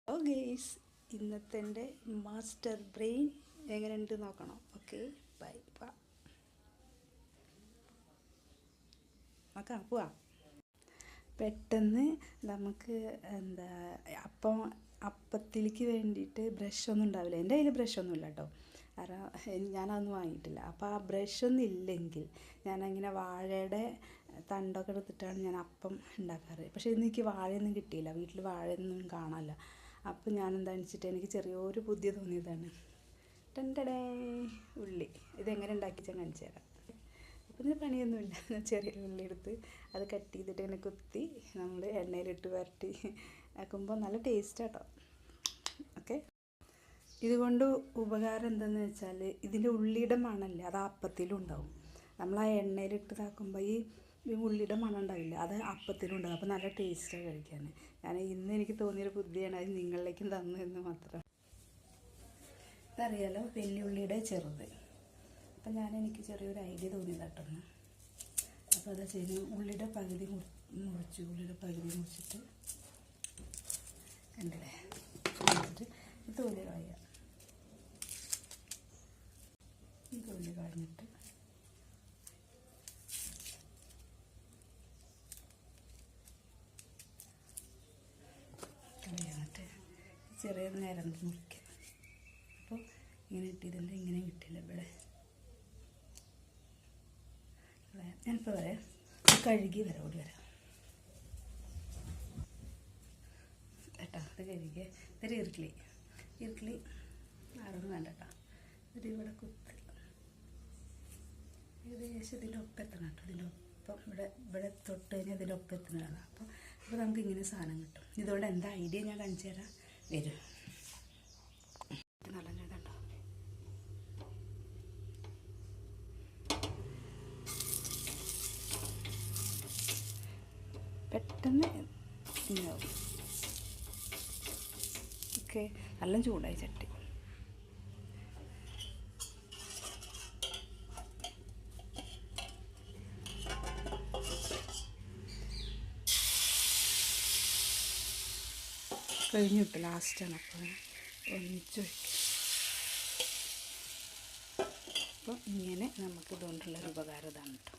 Hello guys, ഇന്നത്തെ എൻ്റെ master brain എങ്ങനെയുണ്ട് നോക്കണം. Okay, bye. നോക്കാം, പോവാം. പെട്ടെന്ന് നമുക്ക് അപ്പത്തിലേക്ക് വേണ്ടിയിട്ട് ബ്രഷൊന്നും ഉണ്ടാവില്ല. എൻ്റെ കയ്യിൽ ബ്രഷൊന്നും ഇല്ല കേട്ടോ, കാരണം ഞാനതൊന്നും വാങ്ങിയിട്ടില്ല. അപ്പോൾ ആ ബ്രഷൊന്നും ഇല്ലെങ്കിൽ ഞാനങ്ങനെ വാഴയുടെ തണ്ടൊക്കെ എടുത്തിട്ടാണ് ഞാൻ അപ്പം ഉണ്ടാക്കാറ്. പക്ഷേ ഇന്ന് എനിക്ക് വാഴയൊന്നും കിട്ടിയില്ല, വീട്ടിൽ വാഴയൊന്നും കാണാനില്ല. അപ്പോൾ ഞാനെന്താണെന്ന് വെച്ചിട്ട് എനിക്ക് ചെറിയൊരു ബുദ്ധി തോന്നിയതാണ്. ടണ്ടടേ, ഉള്ളി. ഇതെങ്ങനെ ഉണ്ടാക്കിച്ചാൽ കാണിച്ചു തരാം. അപ്പോൾ ഇതിന് പണിയൊന്നുമില്ല. ചെറിയൊരു ഉള്ളി എടുത്ത് അത് കട്ട് ചെയ്തിട്ട് ഇങ്ങനെ കുത്തി നമ്മൾ എണ്ണയിലിട്ട് വരട്ടി ആക്കുമ്പോൾ നല്ല ടേസ്റ്റ് കേട്ടോ. ഓക്കെ, ഇതുകൊണ്ട് ഉപകാരം എന്താണെന്ന് വെച്ചാൽ ഇതിൻ്റെ ഉള്ളിയുടെ മണമല്ലേ, അത് അപ്പത്തിലും ഉണ്ടാവും. നമ്മൾ ആ എണ്ണയിലിട്ട് ഇതാക്കുമ്പോൾ ഈ ഉള്ളിയുടെ മണം ഉണ്ടാവില്ല, അത് അപ്പത്തിലും ഉണ്ടാകും. അപ്പോൾ നല്ല ടേസ്റ്റാണ് കഴിക്കാൻ. ഇന്ന് എനിക്ക് തോന്നിയൊരു ബുദ്ധിയാണ്, അത് നിങ്ങളിലേക്കും തന്നു എന്ന് മാത്രം. ഇതറിയാലോ, വെല്ലുള്ളിയുടെ ചെറുത്. അപ്പം എനിക്ക് ചെറിയൊരു ഐഡിയ തോന്നിയതായിട്ടൊന്ന്. അപ്പോൾ അതാ ചെയ്യുന്നത്, ഉള്ളിയുടെ പകുതി മുറിച്ചിട്ട് കണ്ടില്ലേ, മുറിച്ചിട്ട് ഈ തോല് കളയുക. ഈ തോല് കളഞ്ഞിട്ട് ചെറിയ നേരം മുറിക്കുക. അപ്പോൾ ഇങ്ങനെ ഇട്ടിട്ടുണ്ട്, ഇങ്ങനെ കിട്ടില്ല. ഇവിടെ ഞാനിപ്പോൾ വരാം, കഴുകി വരാം, ഓടി വരാം കേട്ടോ. അത് കഴുകിയ ഇതൊരു ഇറുക്കിളി ആരൊന്നും വേണ്ട കേട്ടോ. ഇത് ഇവിടെ കുത്തി ഏകദേശം ഇതിൻ്റെ ഒപ്പം എത്തണം കേട്ടോ. ഇതിൻ്റെ ഒപ്പം ഇവിടെ തൊട്ട് കഴിഞ്ഞാൽ ഇതിൻ്റെ ഒപ്പം എത്തുന്നതാണ്. അപ്പോൾ നമുക്ക് ഇങ്ങനെ സാധനം കിട്ടും. ഇതുകൊണ്ട് എന്താ ഐഡിയ ഞാൻ കാണിച്ചു തരാം, വരും. നല്ല ഇതുണ്ടോ, പെട്ടെന്ന് ഇങ്ങനെയാവും. ഓക്കെ, നല്ല ചൂടായി ചട്ടി. കഴിഞ്ഞു കിട്ടും, ലാസ്റ്റാണ്. അപ്പോൾ ഒന്നിച്ച് വയ്ക്കും. അപ്പോൾ ഇങ്ങനെ നമുക്ക് ഇതുകൊണ്ടുള്ളൊരു ഉപകാരം ഇതാണ് കേട്ടോ.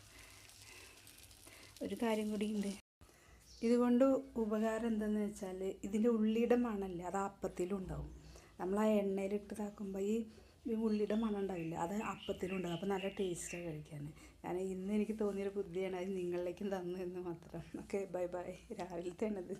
ഒരു കാര്യം കൂടി ഉണ്ട്, ഇതുകൊണ്ട് ഉപകാരം എന്താണെന്ന് വെച്ചാൽ ഇതിൻ്റെ ഉള്ളിയുടെ മണമല്ലേ, അത് അപ്പത്തിലും ഉണ്ടാവും. നമ്മൾ ആ എണ്ണയിലിട്ട് ഇതാക്കുമ്പോൾ ഈ ഉള്ളിയുടെ മണം ഉണ്ടാവില്ല, അത് അപ്പത്തിലും ഉണ്ടാകും. അപ്പോൾ നല്ല ടേസ്റ്റാണ് കഴിക്കാൻ. ഇന്ന് എനിക്ക് തോന്നിയൊരു ബുദ്ധിയാണ്, അത് നിങ്ങളിലേക്കും തന്നു എന്ന് മാത്രം. Okay, bye. രാവിലത്തെ ആണത്.